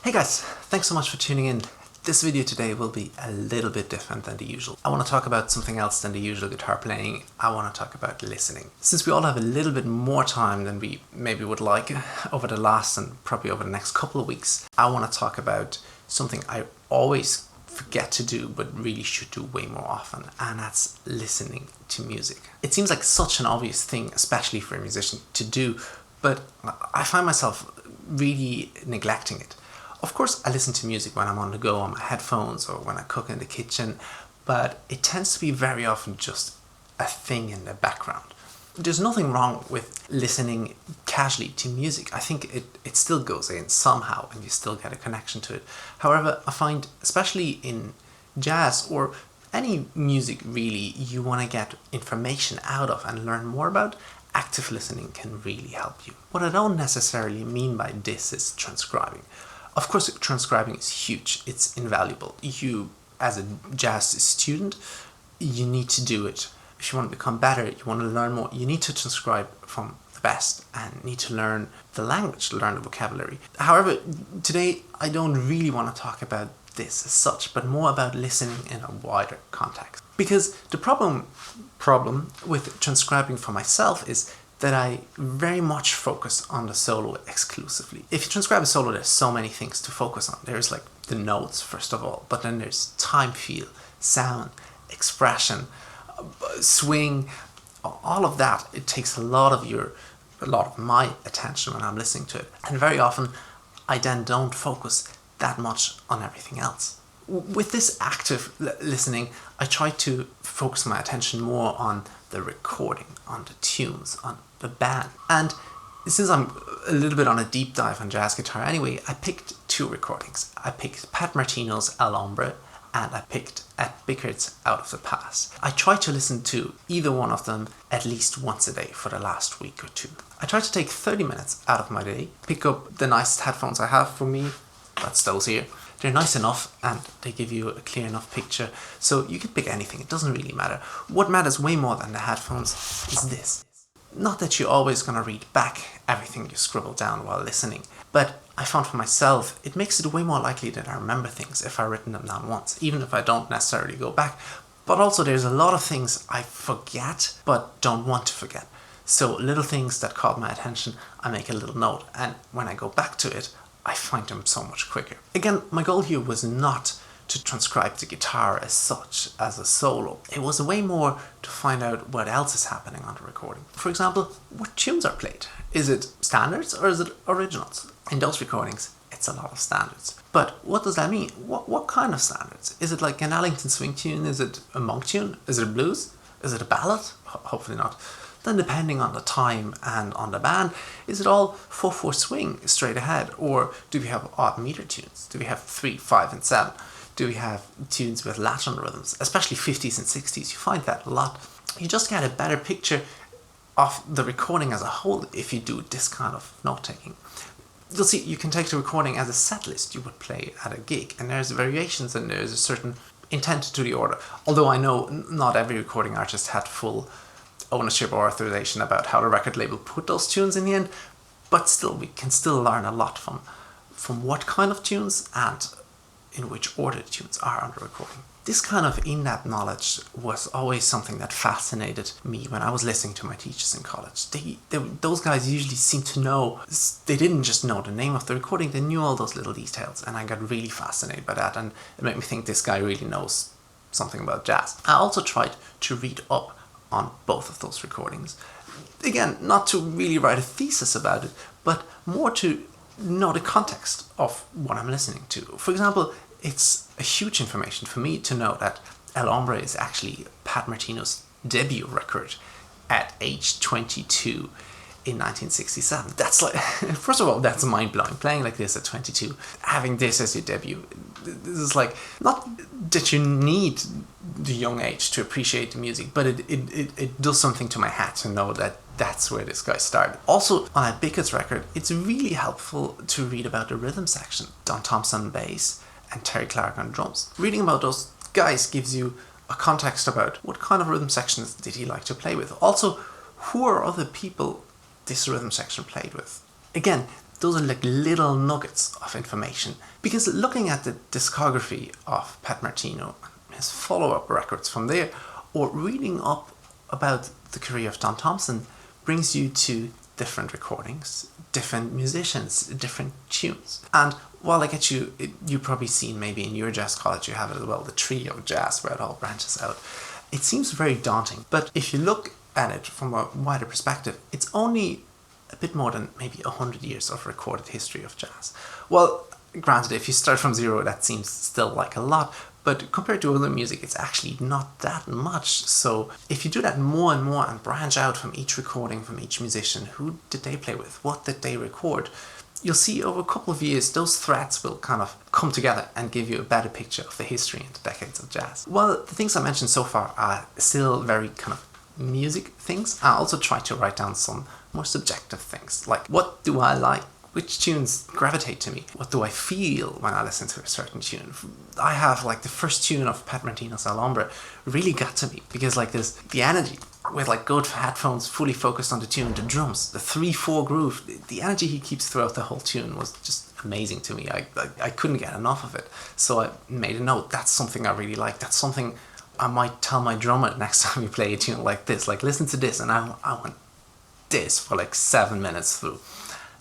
Hey guys, thanks so much for tuning in. This video today will be a little bit different than the usual. I want to talk about something else than the usual guitar playing. I want to talk about listening. Since we all have a little bit more time than we maybe would like over the last and probably over the next couple of weeks, I want to talk about something I always forget to do but really should do way more often, and that's listening to music. It seems like such an obvious thing, especially for a musician, to do, but I find myself really neglecting it. Of course, I listen to music when I'm on the go on my headphones or when I cook in the kitchen, but it tends to be very often just a thing in the background. There's nothing wrong with listening casually to music. I think it still goes in somehow and you still get a connection to it. However, I find, especially in jazz or any music really you want to get information out of and learn more about, active listening can really help you. What I don't necessarily mean by this is transcribing. Of course, transcribing is huge. It's invaluable. You, as a jazz student, you need to do it. If you want to become better, you want to learn more, you need to transcribe from the best and need to learn the language, learn the vocabulary. However, today I don't really want to talk about this as such, but more about listening in a wider context. Because the problem with transcribing for myself is that I very much focus on the solo exclusively. If you transcribe a solo, there's so many things to focus on. There's like the notes, first of all, but then there's time, feel, sound, expression, swing, all of that. It takes a lot of my attention when I'm listening to it. And very often, I then don't focus that much on everything else. With this active listening, I try to focus my attention more on the recording, on the tunes, on the band. And since I'm a little bit on a deep dive on jazz guitar anyway, I picked two recordings. I picked Pat Martino's El Hombre and I picked Bickert's Out of the Past. I try to listen to either one of them at least once a day for the last week or two. I try to take 30 minutes out of my day, pick up the nicest headphones I have for me, that's those here. They're nice enough and they give you a clear enough picture, so you can pick anything, it doesn't really matter. What matters way more than the headphones is this. Not that you're always going to read back everything you scribble down while listening, but I found for myself it makes it way more likely that I remember things if I've written them down once, even if I don't necessarily go back. But also there's a lot of things I forget but don't want to forget. So little things that caught my attention, I make a little note, and when I go back to it, I find them so much quicker. Again, my goal here was not to transcribe the guitar as such as a solo. It was a way more to find out what else is happening on the recording. For example, what tunes are played? Is it standards or is it originals? In those recordings, it's a lot of standards. But what does that mean? What kind of standards? Is it like an Ellington swing tune? Is it a monk tune? Is it a blues? Is it a ballad? Hopefully not. Then depending on the time and on the band, is it all 4/4 swing straight ahead, or do we have odd meter tunes? Do we have 3, 5 and 7? Do we have tunes with Latin rhythms, especially 50s and 60s? You find that a lot. You just get a better picture of the recording as a whole if you do this kind of note-taking. You'll see you can take the recording as a set list you would play at a gig, and there's variations and there's a certain intent to the order. Although I know not every recording artist had full ownership or authorization about how the record label put those tunes in the end, but still we can still learn a lot from what kind of tunes and in which order the tunes are on the recording. This kind of in-depth knowledge was always something that fascinated me when I was listening to my teachers in college. Those guys usually seemed to know, they didn't just know the name of the recording, they knew all those little details, and I got really fascinated by that, and it made me think this guy really knows something about jazz. I also tried to read up on both of those recordings. Again, not to really write a thesis about it, but more to know the context of what I'm listening to. For example, it's a huge information for me to know that El Hombre is actually Pat Martino's debut record at age 22 in 1967. That's like, first of all, that's mind-blowing. Playing like this at 22, having this as your debut, this is like, not that you need the young age to appreciate the music, but it does something to my hat to know that that's where this guy started. Also, on a Bickert's record, it's really helpful to read about the rhythm section. Don Thompson on bass and Terry Clark on drums. Reading about those guys gives you a context about what kind of rhythm sections did he like to play with. Also, who are other people this rhythm section played with? Again, those are like little nuggets of information. Because looking at the discography of Pat Martino, his follow-up records from there, or reading up about the career of Don Thompson, brings you to different recordings, different musicians, different tunes. And while I get you, you've probably seen maybe in your jazz college you have it as well, the tree of jazz where it all branches out. It seems very daunting, but if you look at it from a wider perspective, it's only a bit more than maybe 100 years of recorded history of jazz. Well, granted, if you start from zero, that seems still like a lot, but compared to other music, it's actually not that much. So if you do that more and more and branch out from each recording, from each musician, who did they play with, what did they record, you'll see over a couple of years, those threads will kind of come together and give you a better picture of the history and the decades of jazz. Well, the things I mentioned so far are still very kind of music things. I also try to write down some more subjective things, like what do I like? Which tunes gravitate to me? What do I feel when I listen to a certain tune? I have like the first tune of Pat Martino's Alhambra really got to me because like there's the energy with like good headphones fully focused on the tune, the drums, the 3/4 groove, the energy he keeps throughout the whole tune was just amazing to me. I couldn't get enough of it. So I made a note, that's something I really like. That's something I might tell my drummer next time we play a tune like this, like listen to this, and I want this for like 7 minutes through.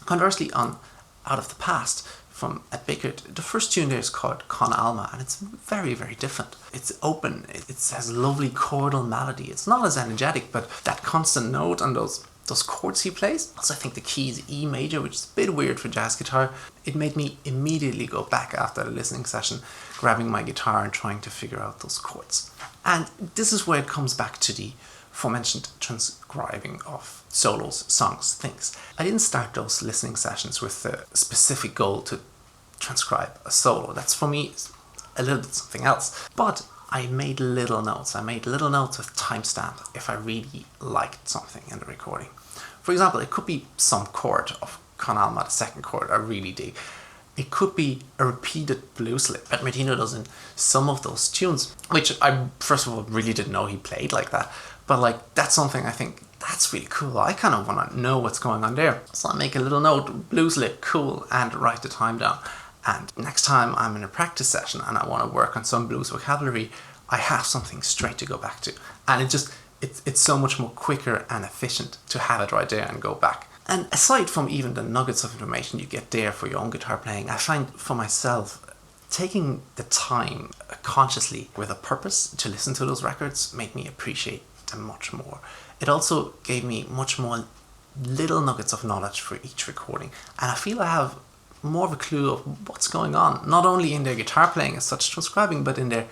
Conversely, on Out of the Past from at Bickert, the first tune there is called Con Alma, and it's very, very different. It's open, it has lovely chordal melody. It's not as energetic, but that constant note and those chords he plays. Also, I think the key is E major, which is a bit weird for jazz guitar. It made me immediately go back after the listening session, grabbing my guitar and trying to figure out those chords. And this is where it comes back to the aforementioned transcribing of solos, songs, things. I didn't start those listening sessions with a specific goal to transcribe a solo. That's for me a little bit something else. But I made little notes. I made little notes with timestamp if I really liked something in the recording. For example, it could be some chord of Con Alma, the second chord I really dig. It could be a repeated blues lick that Martino does in some of those tunes, which I first of all really didn't know he played like that. But like that's something I think that's really cool. I kind of want to know what's going on there. So I make a little note, blues lick, cool, and write the time down. And next time I'm in a practice session and I want to work on some blues vocabulary, I have something straight to go back to. And it's so much more quicker and efficient to have it right there and go back. And aside from even the nuggets of information you get there for your own guitar playing, I find for myself, taking the time consciously with a purpose to listen to those records made me appreciate them much more. It also gave me much more little nuggets of knowledge for each recording. And I feel I have more of a clue of what's going on, not only in their guitar playing as such, transcribing, but in their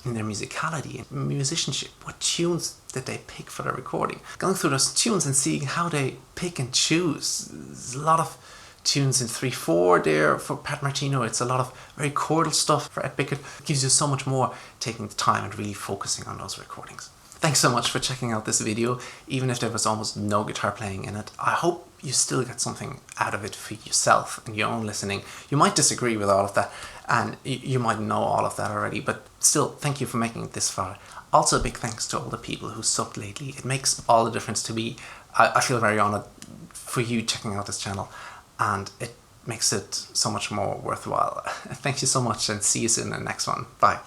musicality and musicianship. What tunes did they pick for the recording? Going through those tunes and seeing how they pick and choose. There's a lot of tunes in 3/4 there for Pat Martino. It's a lot of very chordal stuff for Ed Bickert. It gives you so much more taking the time and really focusing on those recordings. Thanks so much for checking out this video, even if there was almost no guitar playing in it. I hope you still get something out of it for yourself and your own listening. You might disagree with all of that, and you might know all of that already, but still, thank you for making it this far. Also, a big thanks to all the people who subbed lately. It makes all the difference to me. I feel very honored for you checking out this channel, and it makes it so much more worthwhile. Thank you so much, and see you soon in the next one. Bye.